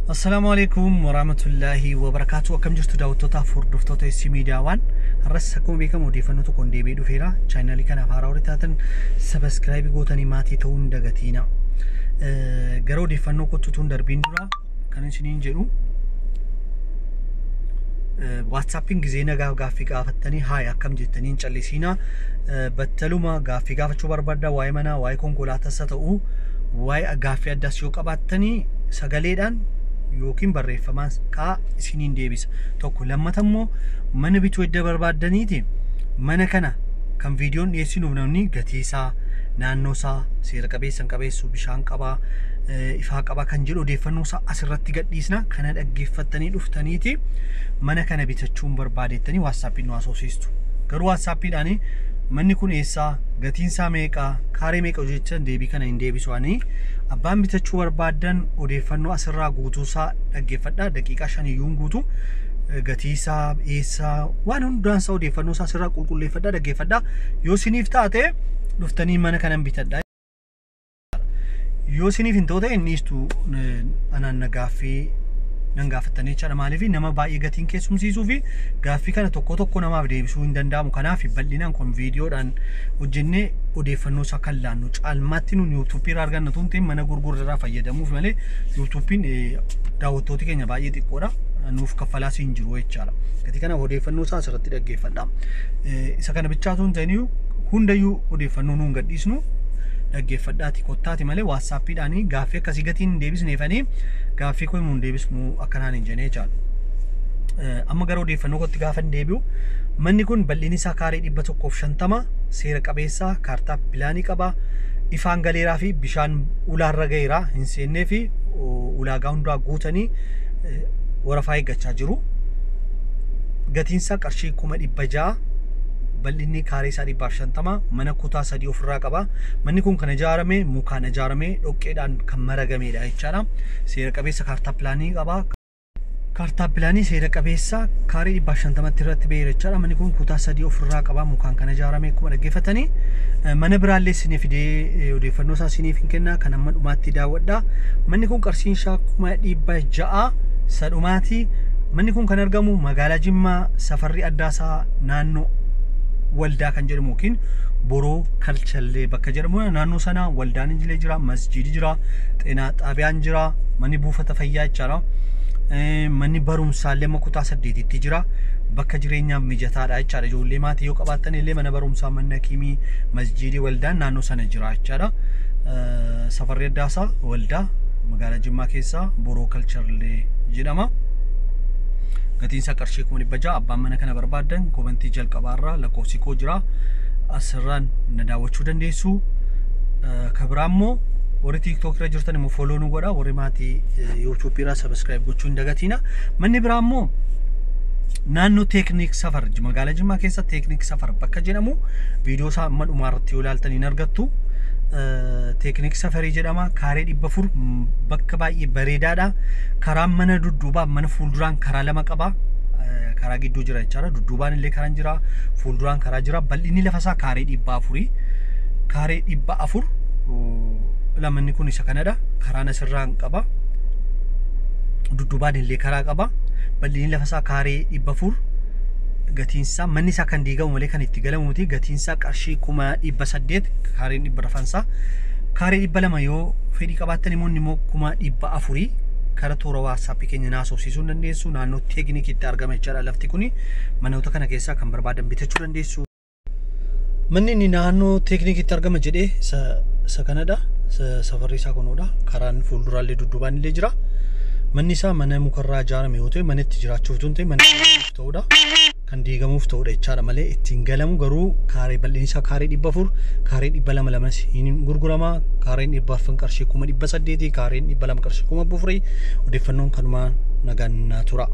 Assalamu alaikum warahmatullahi wabarakatuh. Akkam jirtu daawwattoota hordoftoota SC Media waan har'as akkuma beekamu odeeffannoo tokko deebi'ee dhufeera. Chaanaalii kanaaf haaraa warri taatan subscribe gootanii maatii ta'uu hin dagatina. Gara odeeffannoo kottuun darbiin dura kan isiniin jedhu WhatsAppin gizee nagaa gaaffii gaafattanii haay akkam jettanii hin callisiina. Battaluma gaaffii gaafachuu barbaadda waa'ee manaa, waa'ee konkolaataas ta'uu, waa'ee gaaffii addaas yoo qabaattanii sagaleedhaan yookiin barreeffamaan kaa isiniin deebisa. Tokko lammatammoo mana bituu edda barbaadaniiti mana kana kan viidiyoon dhiyeessinuuf namni gatii isaa, naannoo isaa, seera qabeessan qabeessu, bishaan qabaa, ifaa qabaa kan jedhu odeeffannoo isaa asirratti gadhiisna. Kana dhaggeeffattanii dhuftaniiti mana kana bitachuun barbaadettanii WhatsAppiin nu haasofsiistu. Garuu WhatsAppiidhaan manni kun eessaa, gatiin isaa meeqa, kaaree meeqa hojjechan deebii kana hin deebisu ani abbaan bitachuu barbaadan odeeffannoo asirraa guutuusaa dhaggeeffadhaa. Daqiiqaa 5 iyyuu guutu gatii isaa, eessaa, waan hundaan isaa odeeffannoo isaa asirraa qulqulleeffadhaa, dhaggeeffadhaa. Yoo isiniif taate dhuftanii mana kana bitadhaa. Yoo isiniif hin taane innistu anaan gaaffii nan gaafattanii jechaadha. Maaliif nama baay'ee gatiin keessumsiisuu fi gaaffii kana tokko tokko namaaf deebisuu hin danda'amu. Kanaaf bal'inaan kun viidiyoodhaan hojjennee odeeffannoo isaa kan laannu caalmaatti nuun YouTube irraa arganna tun ta'e mana gurgurarraa fayyadamuuf malee YouTubein daawwattooti keenya baay'ee xiqqoodha. Nuuf kaffalaas hin jiru jechaadha. Gatii kana odeeffannoo isaa asirratti dhaggeeffadhaa. Isa kana bichaatu hin ta'in hundayyuu odeeffannoo nuun gadhiisnu dhaggeeffadhaati kottaati malee WhatsAppiidhaan gaaffii akkasii gatiin hin deebisneefanii gaaffii kun hin deebisnu akkanaan hin jennee jechaadha. Amma gara odeeffannoo kotti gaafa hin deebi'u manni kun bal'inni isaa kaaree 150 seera qabeessaa kaartaa pilaanii qaba. Ifaan galeeraa fi bishaan ulaarra gaheeraa hin seennee fi ulaagaa hundaa guutanii warafaa eeggachaa jiru. Gatiin isaa qarshii 600. Bal'inni kaaree isaa 150 mana kutaa 3 ofirraa qaba. Manni kun kan ijaarame mukaan ijaarame dhoqqeedhaan kan maragameedha jechaadha. Seera qabeessa kaartaa pilaanii qaba. Kaartaa pilaanii seera qabeessa kaaree 150 irratti ba'ee jechaadha. Manni kun kutaa 3 ofirraa qaba mukaan kan ijaarame akkuma dhaggeeffatanii. Mana biraallee isiniif fidee odeeffannoo isaa isiniif hin kenna kan amma dhumaatti daawwadhaa. Manni kun qarshiin isaa 600 sadhumaati. Manni kun kan argamu magaalaa Jimmaa safarri addaasaa naannoo waldaa kan jedhamu yookiin boroo kalchallee bakka jedhamu naannoo sana waldaan injilee jira, masjiidi jira, xeenaa xaabiyaan jira, manni buufata fayyaa jechaadha. Manni barumsaallee kutaa 8tti jira. Bakka jireenyaaf mijataadha jechaadha. Ijoollee maatii yoo qabaattan illee mana barumsaa, manni hakiimii, masjiidi, waldaan naannoo sana jira jechaadha. Safarri addaasaa waldaa magaalaa Jimmaa keessaa boroo kalchallee jedhama. Gatiin isaa qarshii 600. Abbaan mana kana barbaadan komentii jalqabaarraa lakkoofsi koo jira asirraan na daawwachuu dandeessu. Kabiraammoo warri TikTok irra jirtan immoo follow nu godhaa. Warri maatii YouTube irraa subscribe gochuu hin dagatina. Manni biraammoo naannoo Teknik Safar magaalaa Jimmaa keessa Teknik Safar bakka jedhamu viidiyoo isaa amma dhumaarratti yoo ilaaltan hin argattu. Teknik Safarii jedhama. Kaaree 400 bakka baay'ee bareedaadha. Karaan mana dudduubaa mana fuulduraan karaa lama qaba. Karaa gidduu jira jechaadha. Dudduubaan illee karaan jira, fuulduraan karaa jira. Bal'inni lafa isaa kaaree 400. Kaaree 400 lamanni kun isa kanadha. Karaan asirraan qaba. Dudduubaan illee karaa qaba. Bal'inni lafa isaa kaaree 400. Gatiin isaa manni isaa kan diigamu malee kan itti galamuuti. Gatiin isaa qarshii 800 kaareen 400. Kaaree 200 yoo fedhii qabaattan immoo 400 karaa toora WhatsApp keenya naasofsiisuu dandeessu. Naannoo Teknikitti argama jechaadha. Lafti kun manoota kana keessaa kan barbaadan bitachuu dandeessu. Manni inni naannoo Teknikitti argama jedhee isa kanadha. Safarri isaa kunuudha. Karaan fuulduraallee dudduubaan illee jira. Manni isaa mana mukarraa ijaarame yoo ta'e mana itti jiraachuuf tun ta'e mana ta'uudha. Kan diigamuuf ta'uudha jechaadha malee ittiin galamu garuu kaaree bal'inni isaa kaaree 400 kaaree 200 hin gurgurama. Kaareen 400 qarshii 800 kaareen 200 qarshii 400. Odeeffannoon kanumaan nagaan tura.